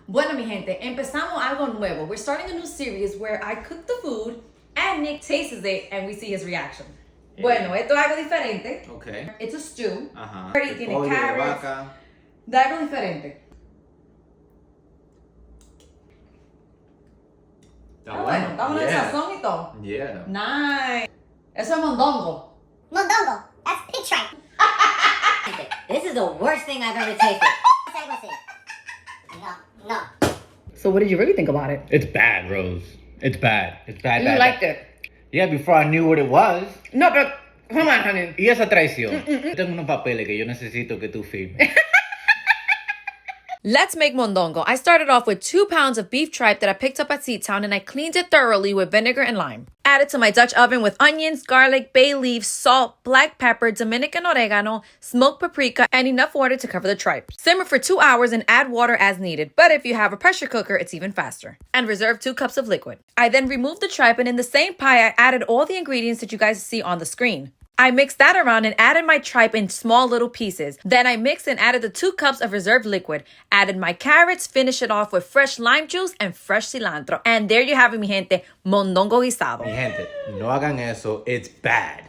Bueno, mi gente, empezamos algo nuevo. We're starting a new series where I cook the food and Nick tastes it and we see his reaction. Bueno, esto es algo diferente. Okay. It's a stew. Ajá. Tiene Pollo de carrots. vaca. De algo diferente. Está bueno. Estamos en el sazón y todo. Yeah. Nice. Eso es mondongo. Mondongo. That's pig tripe. This is the worst thing I've ever tasted. No. So what did you really think about it? It's bad, Rose. It's bad. It's bad. You bad, liked bad. it? Yeah, before I knew what it was. No, but come on, honey. Y esa traición. Tengo unos papeles que yo necesito que tú firmes. Let's make mondongo. I started off with 2 pounds of beef tripe that I picked up at Ctown and I cleaned it thoroughly with vinegar and lime. Added to my Dutch oven with onions, garlic, bay leaves, salt, black pepper, Dominican oregano, smoked paprika, and enough water to cover the tripe. Simmer for 2 hours and add water as needed, but if you have a pressure cooker, it's even faster. And reserve 2 cups of liquid. I then removed the tripe and in the same pie, I added all the ingredients that you guys see on the screen. I mixed that around and added my tripe in small little pieces. Then I mixed and added the 2 cups of reserved liquid. Added my carrots, finished it off with fresh lime juice and fresh cilantro. And there you have it, mi gente, Mondongo Guisado. Mi gente, no hagan eso. It's bad.